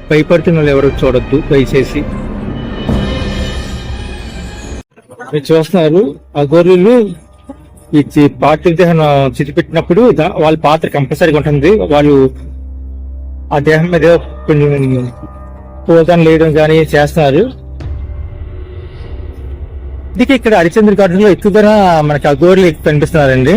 భయపడుతున్న వాళ్ళు ఎవరు చూడొద్దు దయచేసి. మీరు చూస్తున్నారు ఆ గొర్రెలు ఈ పార్థివ దేహం చితిపెట్టినప్పుడు వాళ్ళ పాత్ర కంపల్సరీగా ఉంటుంది. వాళ్ళు ఆ దేహం మీద కొంచెం పూజన లేయడం కానీ చేస్తున్నారు. అందుకే ఇక్కడ హరిశ్చంద్ర ఘాట్ లో ఎక్కువగా మనకి ఆ గొర్రెలు కనిపిస్తున్నారండి.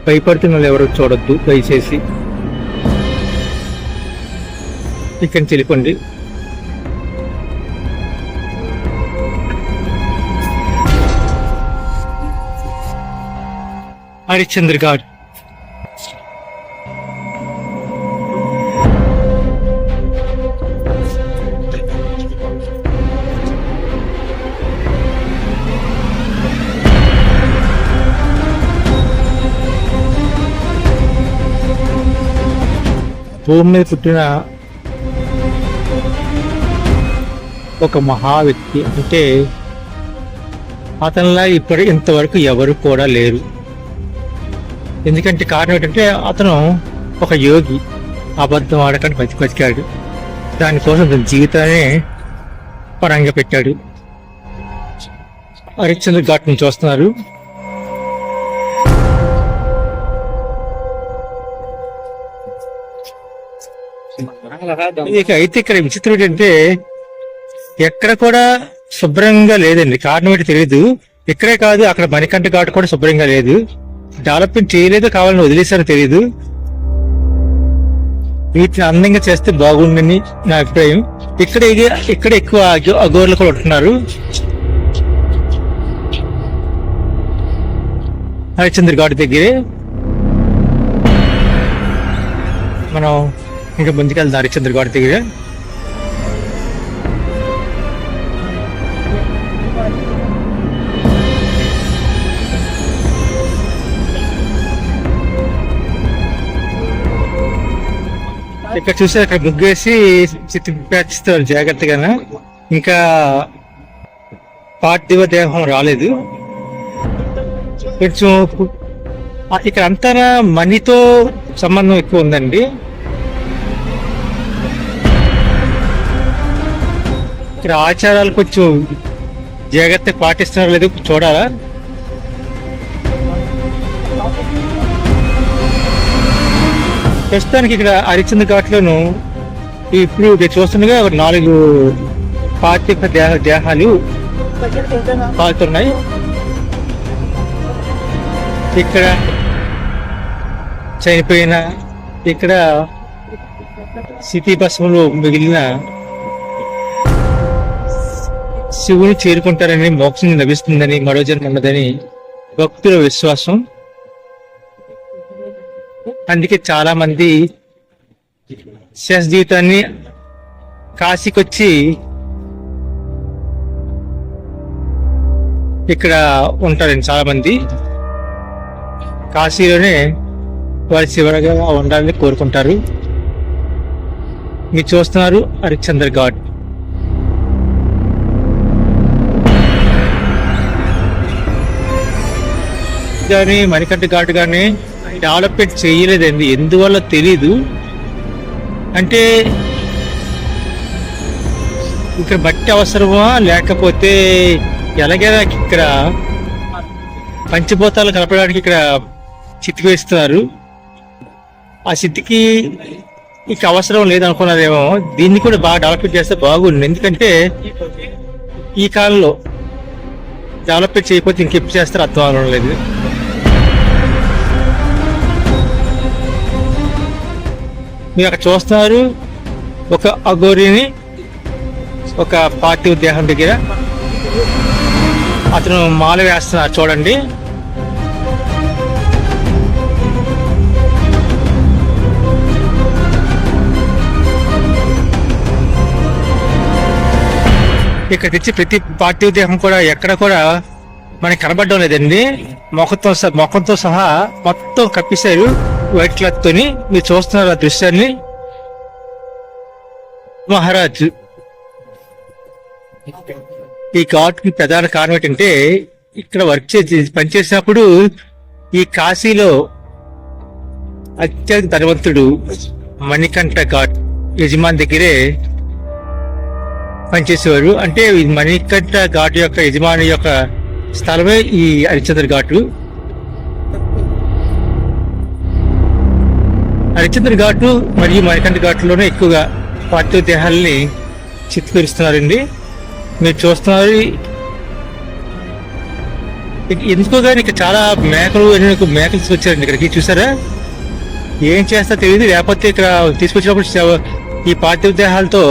భయపడుతున్న వాళ్ళు ఎవరు చూడొద్దు దయచేసి. ఇక్కడి నుంచి వెళ్ళిపోండి. హరిశ్చంద్ర ఘాట్ భూమి మీద పుట్టిన ఒక మహా వ్యక్తి, అంటే అతనిలా ఇంతవరకు ఎవరు కూడా లేరు. ఎందుకంటే కారణం ఏంటంటే అతను ఒక యోగి, అబద్ధం ఆడటానికి బతికాడు. దానికోసం తన జీవితాన్ని పరంగా పెట్టాడు. హరిశ్చంద్ర ఘాట్ నుంచి వస్తున్నారు. అయితే ఇక్కడ విచిత్రం ఏంటంటే ఎక్కడ కూడా శుభ్రంగా లేదండి. కారణం ఏంటి తెలియదు. ఇక్కడే కాదు, అక్కడ మణికంఠ ఘాట్ కూడా శుభ్రంగా లేదు. డెవలప్మెంట్ చేయలేదు, కావాలని వదిలేసారో తెలియదు. వీటిని అందంగా చేస్తే బాగుందని నా అభిప్రాయం. ఇక్కడ ఎక్కువ అఘోర్లు కూడా ఉంటున్నారు. హరిశ్చంద్ర ఘాట్ దగ్గరే మనం ఇంకా ముందుకెళ్తాం. హరిశ్చంద్ర ఘాట్ దగ్గర ఇక్కడ చూసి అక్కడ ముగ్గేసి చిత్తిస్తారు జాగ్రత్తగా. ఇంకా పార్థివ దేహం రాలేదు. కొంచెం ఇక్కడ అంతా మనీతో సంబంధం ఎక్కువ ఉందండి. ఇక్కడ ఆచారాలు కొంచెం జాగ్రత్తగా పాటిస్తున్నారో లేదో చూడాలా. ప్రస్తుతానికి ఇక్కడ హరిశ్చంద్ర ఘాట్ లోను ఇప్పుడు చూస్తుండగా 4 పార్థివ దేహాలు కాలుతున్నాయి. ఇక్కడ చనిపోయిన, ఇక్కడ స్థితి భస్మంలో మిగిలిన శివుని చేరుకుంటారని, మోక్షం లభిస్తుందని, మరో జన్మ ఉన్నదని భక్తుల విశ్వాసం. అందుకే చాలా మంది శేష జీవితాన్ని కాశీకొచ్చి ఇక్కడ ఉంటారండి. చాలా మంది కాశీలోనే వారి చివరగా ఉండాలని కోరుకుంటారు. మీరు చూస్తున్నారు హరిశ్చంద్ర ఘాట్. కానీ మణికంఠ ఘాట్ కానీ డెవలప్మెంట్ చేయలేదండి. ఎందువల్ల తెలీదు. అంటే ఇక్కడ బట్టి అవసరమా, లేకపోతే ఎలాగైనా ఇక్కడ పంచభూతాలు కలపడానికి ఇక్కడ చితికి వేస్తున్నారు. ఆ చితికి ఇక అవసరం లేదనుకున్నారేమో. దీన్ని కూడా బాగా డెవలప్మెంట్ చేస్తే బాగుంది. ఎందుకంటే ఈ కాలంలో డెవలప్మెంట్ చేయకపోతే ఇంకెప్పుడు చేస్తారో అర్థం అవడం లేదు. మీరు అక్కడ చూస్తున్నారు ఒక అఘోరిని ఒక పార్థివ దేహం దగ్గర. అతను మాల వేస్తున్నారు చూడండి. ఇక్కడ తెచ్చి ప్రతి పార్థివ దేహం కూడా ఎక్కడ కూడా మనకి కనబడడం లేదండి. మొఖంతో సహా మొత్తం కప్పేశారు వైట్ క్లాత్ తోని. మీరు చూస్తున్నారు ఆ దృశ్యాన్ని. మహారాజ్ ఈ ఘాట్ కి ప్రధాన కారణం ఏంటంటే ఇక్కడ వర్క్ చేసి పనిచేసినప్పుడు ఈ కాశీలో అత్యంత ధనవంతుడు మణికంఠ ఘాట్ యజమాని దగ్గరే పనిచేసేవారు. అంటే ఈ మణికంఠ ఘాట్ యొక్క యజమాని యొక్క స్థలమే ఈ హరిశ్చంద్ర ఘాటు. హరిశ్చంద్ర ఘాటు మరియు మణికంఠ ఘాట్లోనే ఎక్కువగా పార్థివ దేహాలని చిత్రీకరిస్తున్నారండి. మీరు చూస్తున్నారు. ఎందుకో కానీ ఇక్కడ చాలా మేకలు వచ్చారండి ఇక్కడికి. చూసారా, ఏం చేస్తా తెలియదు. లేకపోతే ఇక్కడ తీసుకొచ్చినప్పుడు ఈ పార్థివ దేహాలతో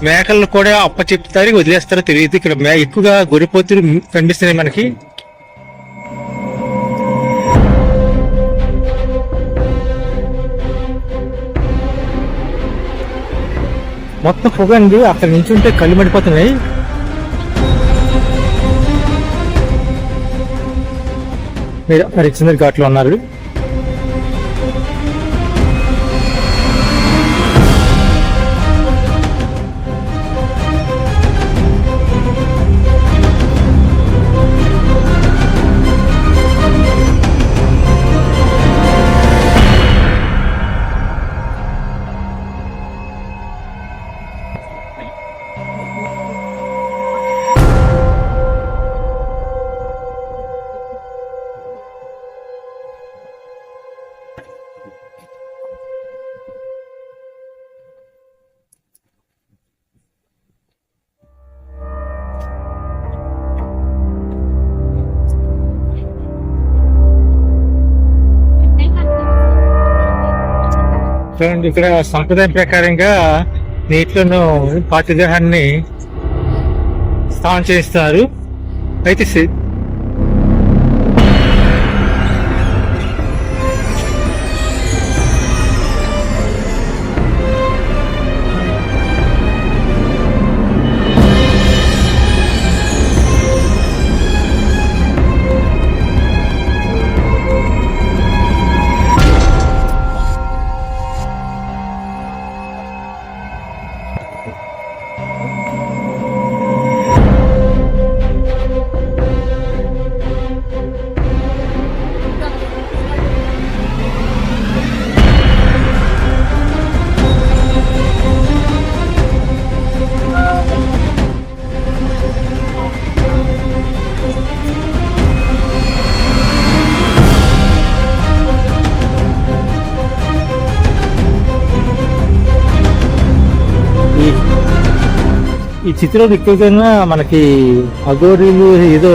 మేకలను కూడా అప్పచెప్తారు, వదిలేస్తారో తెలియదు. ఇక్కడ ఎక్కువగా గొర్రెపోతులు కనిపిస్తున్నాయి మనకి. మొత్తం పొగ అండి. అక్కడ నుంచి ఉంటే కళ్ళు మండిపోతున్నాయి. మీరు హరిశ్చంద్ర ఘాట్లో ఉన్నారు. చూడండి, ఇక్కడ సంప్రదాయం ప్రకారంగా నీటిలోనూ పార్థిదేహాన్ని స్నానం చేస్తారు. అయితే ఈ చిత్రంలో ఎక్కువగా మనకి అఘోరీలు ఏదో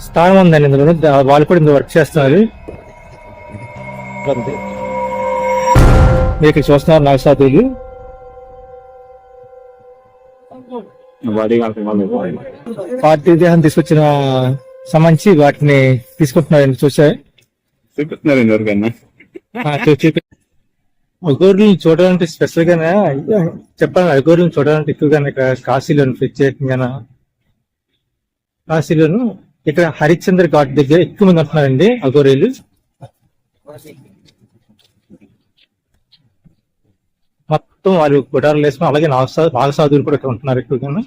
స్థానం ఉందండి ఇందులో. వాళ్ళు కూడా ఇందులో వర్క్ చేస్తున్నారు. మీరు ఇక్కడ చూస్తున్నారు నాగసాధువులు. పార్థివ దేహం తీసుకొచ్చిన సంబంధించి వాటిని తీసుకుంటున్నారండి. చూపిస్తున్నారు ఎవరికైనా అఘోరులను చూడాలంటే స్పెషల్ గానే చెప్పాలి. అఘోరులను చూడాలంటే ఎక్కువగా ఇక్కడ కాశీలోను, ప్రత్యేకంగా కాశీలోను ఇక్కడ హరిశ్చంద్ర ఘాట్ దగ్గర ఎక్కువ మంది ఉంటున్నారండి అఘోరీలు. మొత్తం వాళ్ళు గుడారాలు వేసుకుని, అలాగే నాగసాధువులు కూడా ఇక్కడ ఉంటున్నారు ఎక్కువగా.